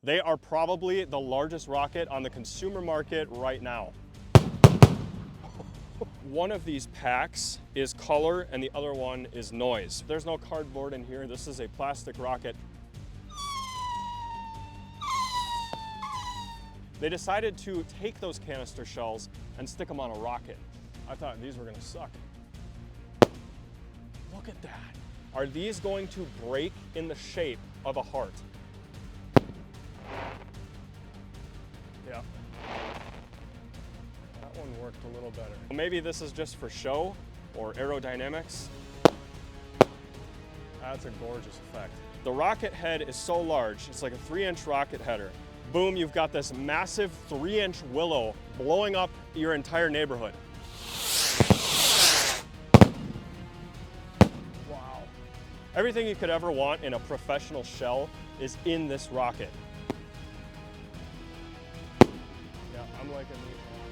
They are probably the largest rocket on the consumer market right now. One of these packs is color and the other one is noise. There's no cardboard in here. This is a plastic rocket. They decided to take those canister shells and stick them on a rocket. I thought these were gonna suck. Look at that. Are these going to break in the shape of a heart? Yeah. That one worked a little better. Maybe this is just for show or aerodynamics. That's a gorgeous effect. The rocket head is so large, it's like a 3-inch rocket header. Boom, you've got this massive 3-inch willow blowing up your entire neighborhood. Wow. Everything you could ever want in a professional shell is in this rocket. Yeah, I'm liking these a lot.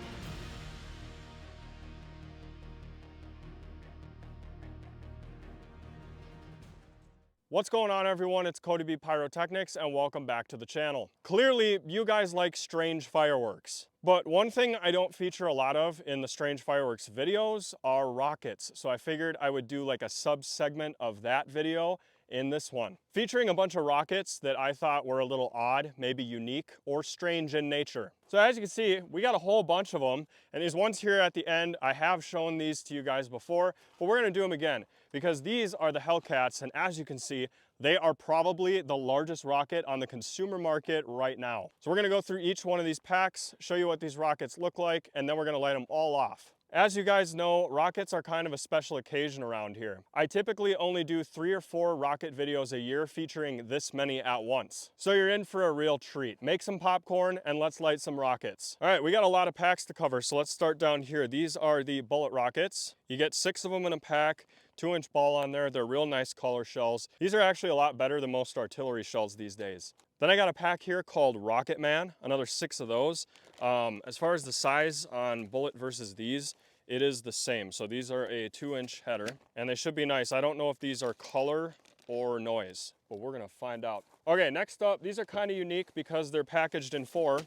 What's going on, everyone? It's CodyBPyrotechnics and welcome back to the channel. Clearly, you guys like strange fireworks. But one thing I don't feature a lot of in the strange fireworks videos are rockets. So I figured I would do like a sub-segment of that video in this one, featuring a bunch of rockets that I thought were a little odd, maybe unique or strange in nature. So as you can see, we got a whole bunch of them, and these ones here at the end, I have shown these to you guys before, but we're gonna do them again because these are the Hellcats, and as you can see, they are probably the largest rocket on the consumer market right now. So we're gonna go through each one of these packs, show you what these rockets look like, and then we're gonna light them all off. As you guys know, rockets are kind of a special occasion around here. I typically only do 3 or 4 rocket videos a year featuring this many at once. So you're in for a real treat. Make some popcorn and let's light some rockets. All right, we got a lot of packs to cover, so let's start down here. These are the bullet rockets. You get 6 of them in a pack. 2-inch ball on there. They're real nice color shells. These are actually a lot better than most artillery shells these days. Then I got a pack here called Rocket Man, another 6 of those. As far as the size on bullet versus these, it is the same. So these are a 2-inch header and they should be nice. I don't know if these are color or noise, but we're gonna find out. Okay, next up, these are kind of unique because they're packaged in 4.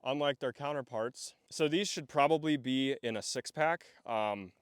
Unlike their counterparts. So these should probably be in a 6-pack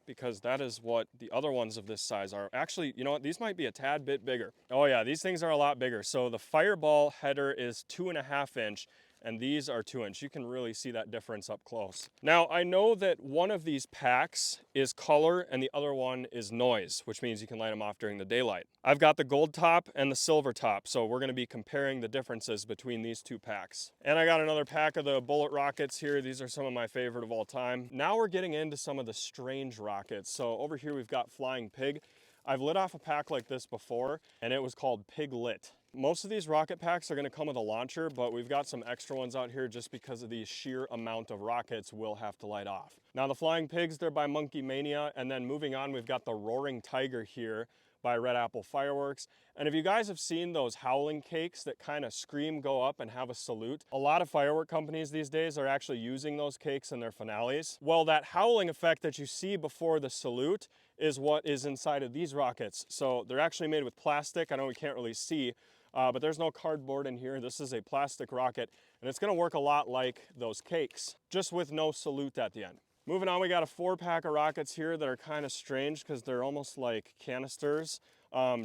because that is what the other ones of this size are. Actually, you know what? These might be a tad bit bigger. Oh yeah, these things are a lot bigger. So the Fireball header is 2.5-inch and these are 2-inch. You can really see that difference up close. Now, I know that one of these packs is color and the other one is noise, which means you can light them off during the daylight. I've got the gold top and the silver top, so we're gonna be comparing the differences between these 2 packs. And I got another pack of the bullet rockets here. These are some of my favorite of all time. Now we're getting into some of the strange rockets. So over here we've got Flying Pig. I've lit off a pack like this before and it was called Pig Lit. Most of these rocket packs are gonna come with a launcher, but we've got some extra ones out here just because of the sheer amount of rockets we'll have to light off. Now the Flying Pigs, they're by Monkey Mania, and then moving on, we've got the Roaring Tiger here by Red Apple Fireworks. And if you guys have seen those howling cakes that kind of scream, go up, and have a salute, a lot of firework companies these days are actually using those cakes in their finales. Well, that howling effect that you see before the salute is what is inside of these rockets. So they're actually made with plastic. I know we can't really see, but there's no cardboard in here. This is a plastic rocket, and it's gonna work a lot like those cakes, just with no salute at the end. Moving on, we got a 4-pack of rockets here that are kind of strange because they're almost like canisters.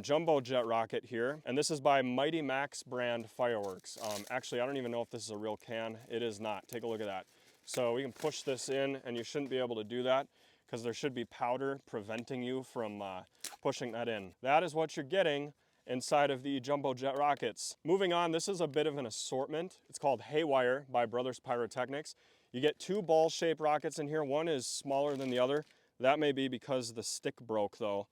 Jumbo jet rocket here, and this is by Mighty Max brand Fireworks. Actually, I don't even know if this is a real can. It is not. Take a look at that. So we can push this in, and you shouldn't be able to do that because there should be powder preventing you from pushing that in. That is what you're getting inside of the jumbo jet rockets. Moving on, this is a bit of an assortment. It's called Haywire by Brothers Pyrotechnics. You get 2 ball-shaped rockets in here. One is smaller than the other. That may be because the stick broke though.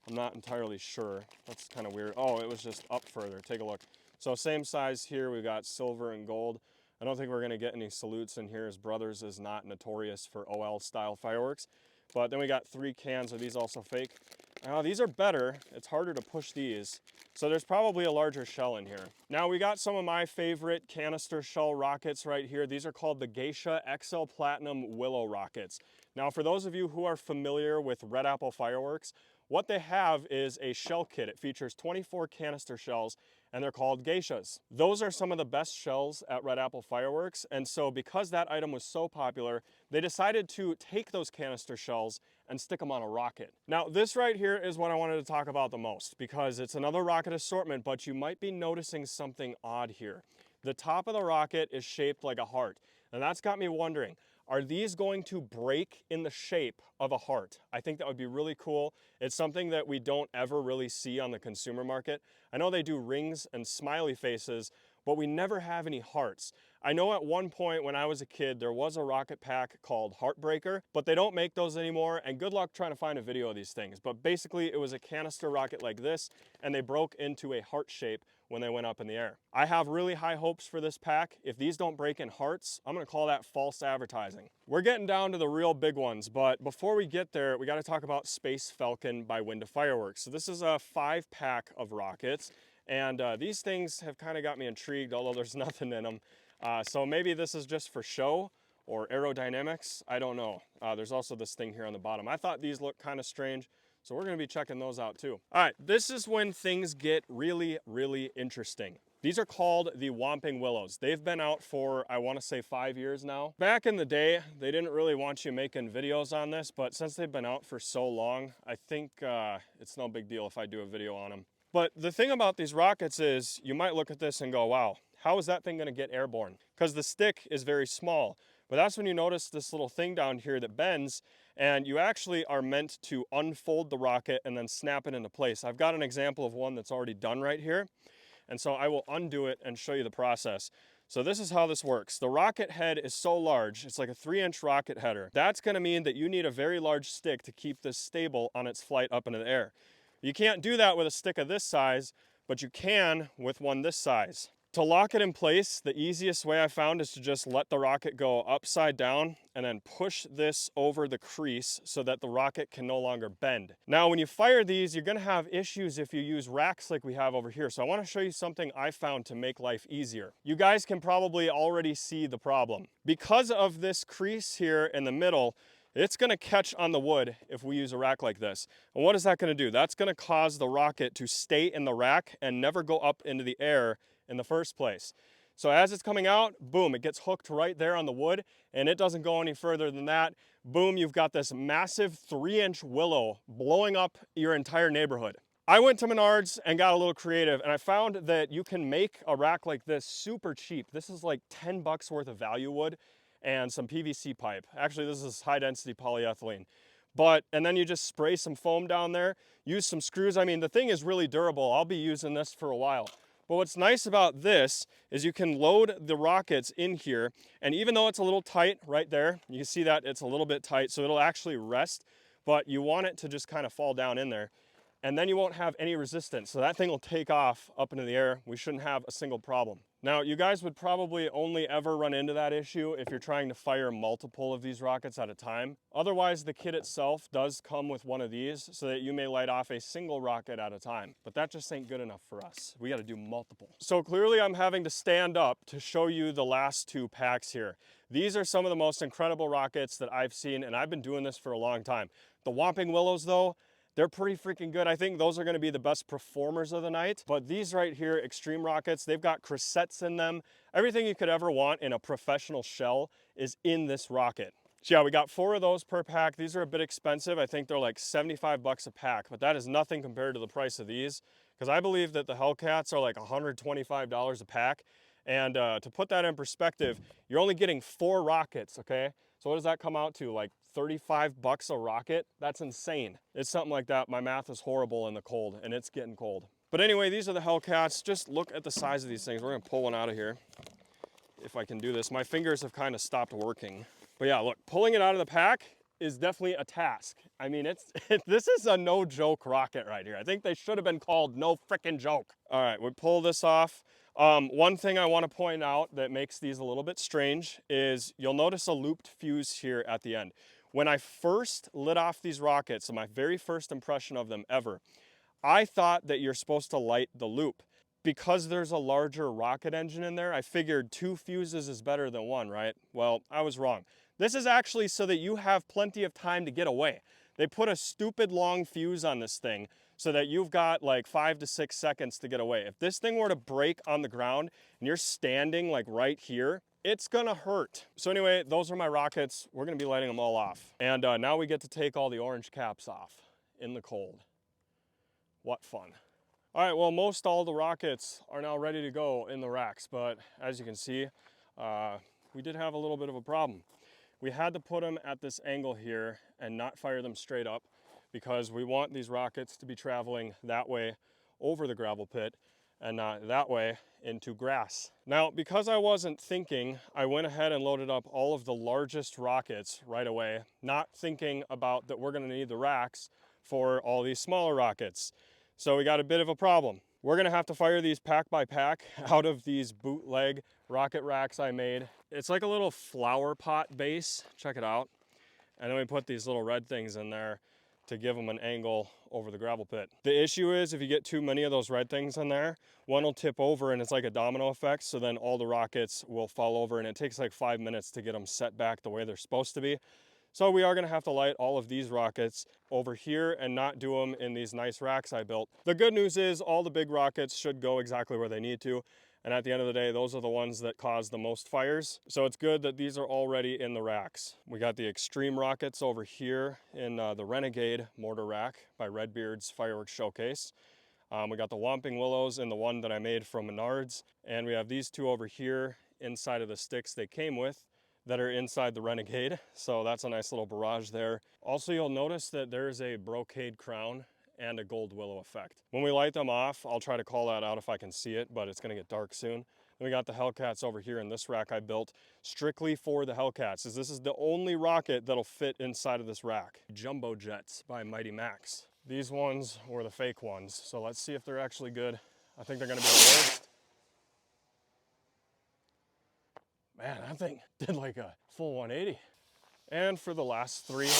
I'm not entirely sure. That's kind of weird. Oh, it was just up further. Take a look. So same size here. We've got silver and gold. I don't think we're gonna get any salutes in here as Brothers is not notorious for OL style fireworks. But then we got 3 cans. Are these also fake? These are better. It's harder to push these. So there's probably a larger shell in here. Now we got some of my favorite canister shell rockets right here. These are called the Geisha XL Platinum Willow rockets. Now for those of you who are familiar with Red Apple Fireworks, what they have is a shell kit. It features 24 canister shells, and they're called geishas. Those are some of the best shells at Red Apple Fireworks, and so because that item was so popular, they decided to take those canister shells and stick them on a rocket. Now, this right here is what I wanted to talk about the most because it's another rocket assortment, but you might be noticing something odd here. The top of the rocket is shaped like a heart, and that's got me wondering, are these going to break in the shape of a heart? I think that would be really cool. It's something that we don't ever really see on the consumer market. I know they do rings and smiley faces, but we never have any hearts. I know at one point when I was a kid, there was a rocket pack called Heartbreaker, but they don't make those anymore, and good luck trying to find a video of these things. But basically, it was a canister rocket like this, and they broke into a heart shape when they went up in the air. I have really high hopes for this pack. If these don't break in hearts, I'm gonna call that false advertising. We're getting down to the real big ones, but before we get there, we gotta talk about Space Falcon by Wind of Fireworks. So this is a 5-pack of rockets, and these things have kind of got me intrigued, although there's nothing in them. So maybe this is just for show or aerodynamics, I don't know. There's also this thing here on the bottom. I thought these looked kind of strange, so we're gonna be checking those out too. All right, this is when things get really, really interesting. These are called the Whomping Willows. They've been out for, I wanna say 5 years now. Back in the day, they didn't really want you making videos on this, but since they've been out for so long, I think it's no big deal if I do a video on them. But the thing about these rockets is you might look at this and go, wow, how is that thing gonna get airborne? Because the stick is very small. But that's when you notice this little thing down here that bends, and you actually are meant to unfold the rocket and then snap it into place. I've got an example of one that's already done right here. And so I will undo it and show you the process. So this is how this works. The rocket head is so large, it's like a 3-inch rocket header. That's gonna mean that you need a very large stick to keep this stable on its flight up into the air. You can't do that with a stick of this size, but you can with one this size. To lock it in place, the easiest way I found is to just let the rocket go upside down and then push this over the crease so that the rocket can no longer bend. Now, when you fire these, you're gonna have issues if you use racks like we have over here. So I wanna show you something I found to make life easier. You guys can probably already see the problem. Because of this crease here in the middle, it's gonna catch on the wood if we use a rack like this. And what is that gonna do? That's gonna cause the rocket to stay in the rack and never go up into the air in the first place. So as it's coming out, boom, it gets hooked right there on the wood, and it doesn't go any further than that. Boom, you've got this massive 3-inch willow blowing up your entire neighborhood. I went to Menards and got a little creative, and I found that you can make a rack like this super cheap. This is like 10 bucks worth of value wood and some PVC pipe. Actually, this is high density polyethylene. And then you just spray some foam down there, use some screws. I mean, the thing is really durable. I'll be using this for a while. But what's nice about this is you can load the rockets in here, and even though it's a little tight right there, you can see that it's a little bit tight, so it'll actually rest, but you want it to just kind of fall down in there. And then you won't have any resistance. So that thing will take off up into the air. We shouldn't have a single problem. Now, you guys would probably only ever run into that issue if you're trying to fire multiple of these rockets at a time. Otherwise, the kit itself does come with one of these so that you may light off a single rocket at a time. But that just ain't good enough for us. We gotta do multiple. So clearly I'm having to stand up to show you the last 2 packs here. These are some of the most incredible rockets that I've seen, and I've been doing this for a long time. The Whomping Willows though, they're pretty freaking good. I think those are gonna be the best performers of the night. But these right here, Extreme Rockets, they've got crescents in them. Everything you could ever want in a professional shell is in this rocket. So yeah, we got 4 of those per pack. These are a bit expensive. I think they're like 75 bucks a pack, but that is nothing compared to the price of these, because I believe that the Hellcats are like $125 a pack. And to put that in perspective, you're only getting 4 rockets, okay? So what does that come out to? Like 35 bucks a rocket? That's insane. It's something like that. My math is horrible in the cold, and it's getting cold. But anyway, these are the Hellcats. Just look at the size of these things. We're gonna pull one out of here, if I can do this. My fingers have kind of stopped working. But yeah, look, pulling it out of the pack is definitely a task. I mean, this is a no joke rocket right here. I think they should have been called no frickin' joke. All right, we pull this off. One thing I want to point out that makes these a little bit strange is you'll notice a looped fuse here at the end. When I first lit off these rockets, so my very first impression of them ever, I thought that you're supposed to light the loop. Because there's a larger rocket engine in there, I figured 2 fuses is better than 1, right? Well, I was wrong. This is actually so that you have plenty of time to get away. They put a stupid long fuse on this thing so that you've got like 5 to 6 seconds to get away. If this thing were to break on the ground and you're standing like right here, it's gonna hurt. So anyway, those are my rockets. We're gonna be lighting them all off. And now we get to take all the orange caps off in the cold. What fun. All right, well, most all the rockets are now ready to go in the racks, but as you can see, we did have a little bit of a problem. We had to put them at this angle here and not fire them straight up because we want these rockets to be traveling that way over the gravel pit and not that way into grass. Now, because I wasn't thinking, I went ahead and loaded up all of the largest rockets right away, not thinking about that we're gonna need the racks for all these smaller rockets. So we got a bit of a problem. We're gonna have to fire these pack by pack out of these bootleg rocket racks I made. It's like a little flower pot base, check it out. And then we put these little red things in there to give them an angle over the gravel pit. The issue is if you get too many of those red things in there, one will tip over and it's like a domino effect, so then all the rockets will fall over and it takes like 5 minutes to get them set back the way they're supposed to be. So we are gonna have to light all of these rockets over here and not do them in these nice racks I built. The good news is all the big rockets should go exactly where they need to. And at the end of the day, those are the ones that cause the most fires. So it's good that these are already in the racks. We got the extreme rockets over here in the Renegade mortar rack by Redbeard's Fireworks Showcase. We got the Whomping Willows in the one that I made from Menards. And we have these two over here inside of the sticks they came with that are inside the Renegade. So that's a nice little barrage there. Also, you'll notice that there's a brocade crown and a gold willow effect. When we light them off, I'll try to call that out if I can see it, but it's gonna get dark soon. Then we got the Hellcats over here in this rack I built strictly for the Hellcats, as this is the only rocket that'll fit inside of this rack. Jumbo Jets by Mighty Max. These ones were the fake ones, so let's see if they're actually good. I think they're gonna be the worst. Man, that thing did like a full 180. And for the last three,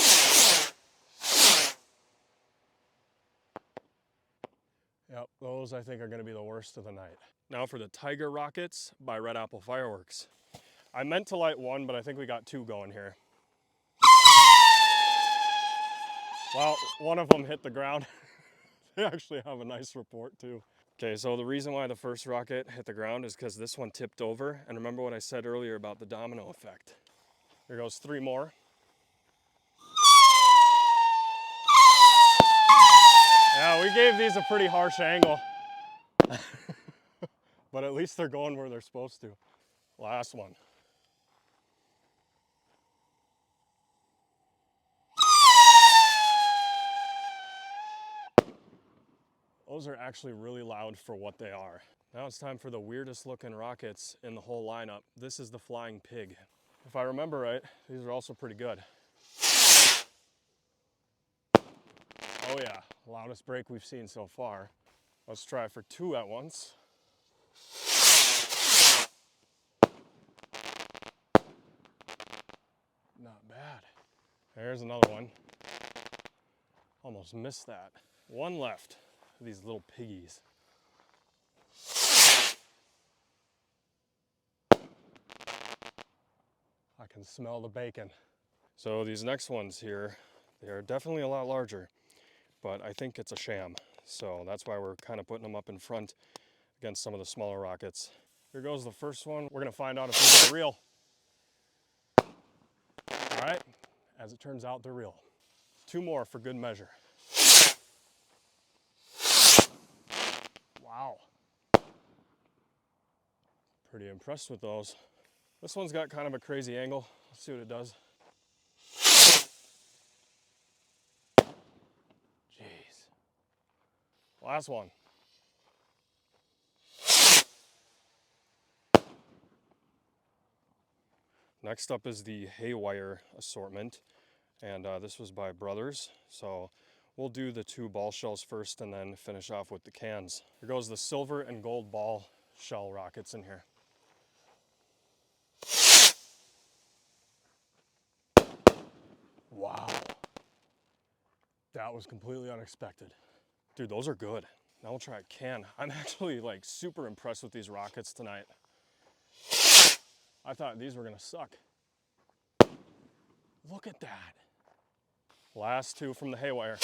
yep, those I think are gonna be the worst of the night. Now for the Tiger Rockets by Red Apple Fireworks. I meant to light one, but I think we got two going here. Well, one of them hit the ground. They actually have a nice report too. Okay, so the reason why the first rocket hit the ground is because this one tipped over. And remember what I said earlier about the domino effect. Here goes three more. Yeah, we gave these a pretty harsh angle. But at least they're going where they're supposed to. Last one. Those are actually really loud for what they are. Now it's time for the weirdest looking rockets in the whole lineup. This is the Flying Pig. If I remember right, these are also pretty good. Oh yeah, loudest break we've seen so far. Let's try for two at once. Not bad. There's another one. Almost missed that. One left. These little piggies. I can smell the bacon. So these next ones here, they are definitely a lot larger, but I think it's a sham. So that's why we're kind of putting them up in front against some of the smaller rockets. Here goes the first one. We're gonna find out if these are real. All right, as it turns out, they're real. Two more for good measure. Wow. Pretty impressed with those. This one's got kind of a crazy angle. Let's see what it does. Jeez. Last one. Next up is the Haywire assortment, and this was by Brothers. So we'll do the two ball shells first and then finish off with the cans. Here goes the silver and gold ball shell rockets in here. Wow. That was completely unexpected. Dude, those are good. Now we'll try a can. I'm actually like super impressed with these rockets tonight. I thought these were gonna suck. Look at that. Last two from the Haywire.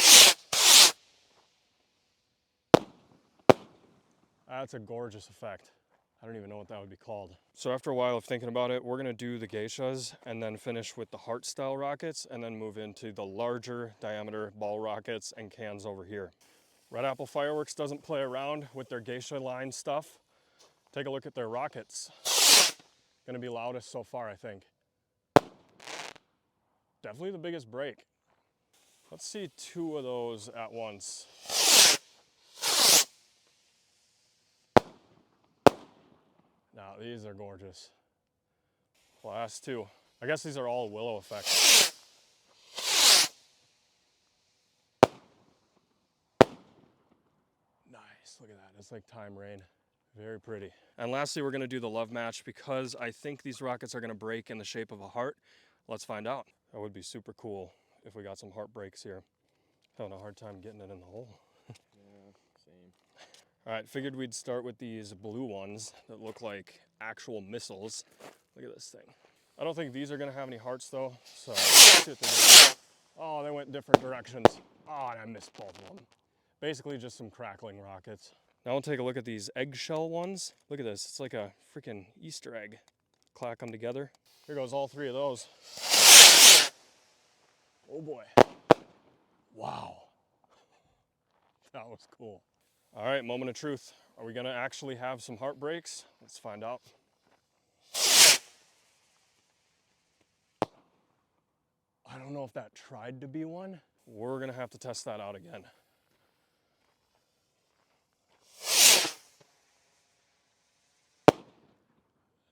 That's a gorgeous effect. I don't even know what that would be called. So after a while of thinking about it, we're gonna do the geishas and then finish with the heart style rockets and then move into the larger diameter ball rockets and cans over here. Red Apple Fireworks doesn't play around with their geisha line stuff. Take a look at their rockets. Gonna be loudest so far, I think. Definitely the biggest break. Let's see 2 of those at once. Now these are gorgeous. Last 2. I guess these are all willow effects. Nice, look at that. It's like time rain. Very pretty. And lastly, we're gonna do the love match because I think these rockets are gonna break in the shape of a heart. Let's find out. That would be super cool if we got some heart breaks here. Having a hard time getting it in the hole. Yeah, same. All right, figured we'd start with these blue ones that look like actual missiles. Look at this thing. I don't think these are gonna have any hearts though, so let's see what they do. Oh, they went different directions. Oh, and I missed both of them. Basically just some crackling rockets. Now we'll take a look at these eggshell ones. Look at this, it's like a freaking Easter egg. Clack them together. Here goes all 3 of those. Oh boy. Wow. That was cool. All right, moment of truth. Are we gonna actually have some heartbreaks? Let's find out. I don't know if that tried to be one. We're gonna have to test that out again.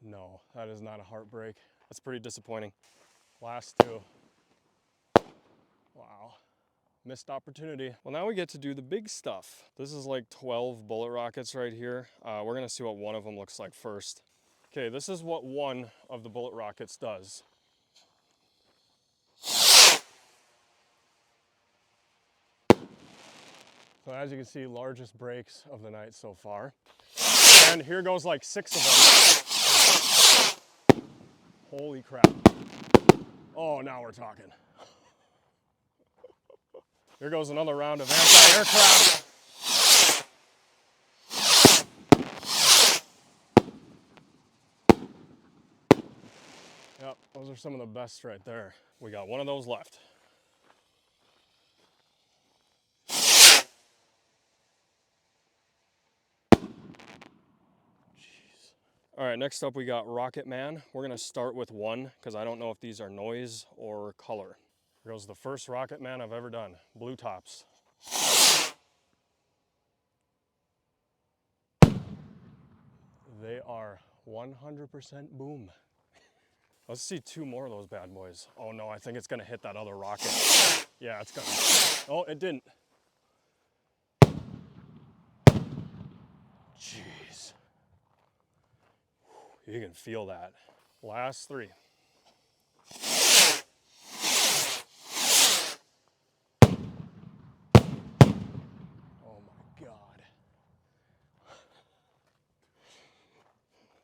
No, that is not a heartbreak. That's pretty disappointing. Last 2. Wow. Missed opportunity. Well, now we get to do the big stuff. This is like 12 bullet rockets right here. We're gonna see what one of them looks like first. Okay, this is what one of the bullet rockets does. So as you can see, largest breaks of the night so far. And here goes like 6 of them. Holy crap. Oh, now we're talking. Here goes another round of anti-aircraft. Yep, those are some of the best right there. We got one of those left. Jeez. All right, next up we got Rocket Man. We're gonna start with 1 because I don't know if these are noise or color. Here goes the first Rocket Man I've ever done. Blue tops. They are 100% boom. Let's see 2 more of those bad boys. Oh no, I think it's gonna hit that other rocket. Yeah, it's gonna. Oh, it didn't. Jeez. You can feel that. Last 3. Oh my God.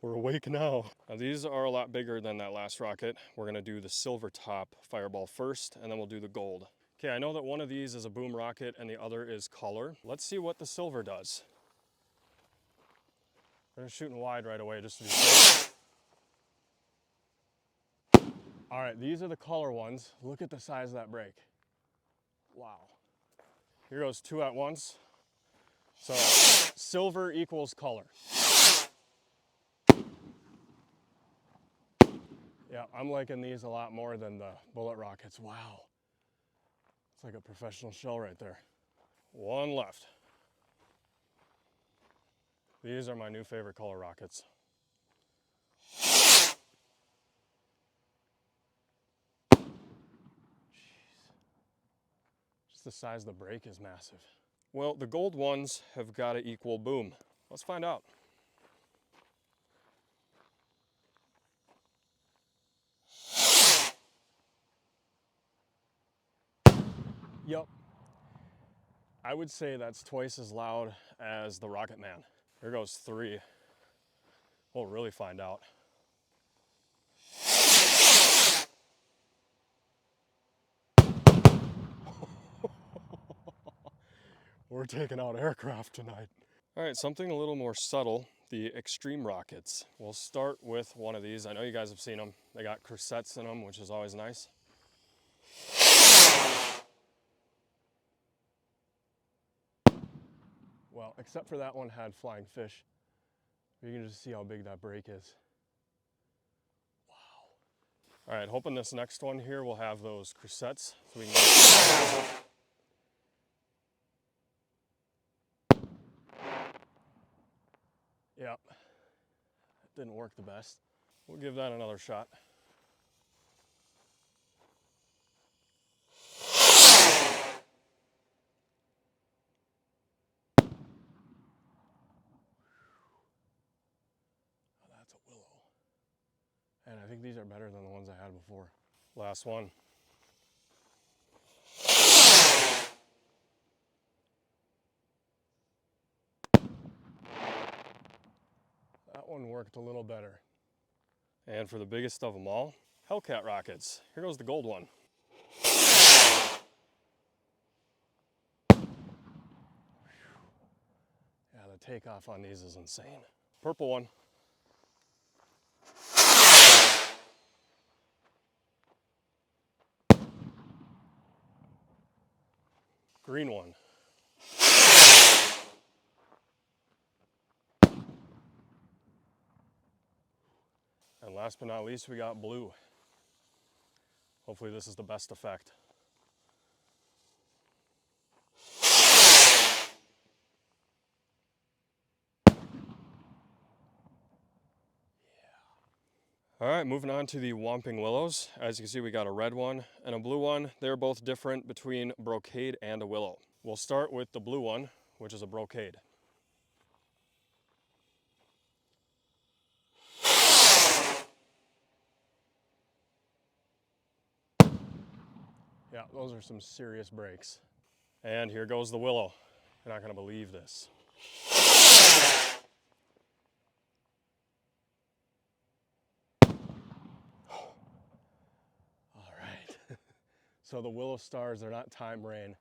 We're awake now. Now these are a lot bigger than that last rocket. We're gonna do the silver top fireball first, and then we'll do the gold. Okay, I know that one of these is a boom rocket and the other is color. Let's see what the silver does. We're shooting wide right away just to be safe. All right, these are the color ones. Look at the size of that break. Wow. Here goes 2 at once. So silver equals color. Yeah, I'm liking these a lot more than the bullet rockets. Wow. It's like a professional shell right there. 1 left. These are my new favorite color rockets. Jeez. Just the size of the break is massive. Well, the gold ones have got to equal boom. Let's find out. Yep. I would say that's twice as loud as the Rocket Man. Here goes 3. We'll really find out. We're taking out aircraft tonight. All right, something a little more subtle, the extreme rockets. We'll start with one of these. I know you guys have seen them. They got crucettes in them, which is always nice. Well, except for that one had flying fish. You can just see how big that break is. Wow. All right, hoping this next one here will have those crucettes so we can Yep, it didn't work the best. We'll give that another shot. Oh, that's a willow. And I think these are better than the ones I had before. Last one. That one worked a little better. And for the biggest of them all, Hellcat rockets. Here goes the gold one. Yeah, the takeoff on these is insane. Purple one. Green one. And last but not least, we got blue. Hopefully this is the best effect. All right, moving on to the Whomping Willows. As you can see, we got a red one and a blue one. They're both different between brocade and a willow. We'll start with the blue one, which is a brocade. Yeah, those are some serious breaks. And here goes the willow. You're not gonna believe this. All right. So the willow stars, they're not time rain,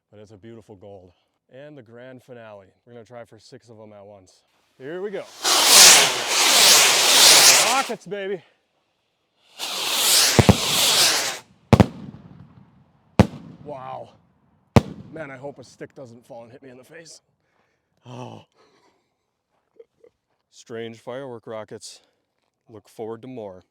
but it's a beautiful gold. And the grand finale. We're gonna try for 6 of them at once. Here we go. Rockets, baby. Wow. Man, I hope a stick doesn't fall and hit me in the face. Oh. Strange firework rockets. Look forward to more.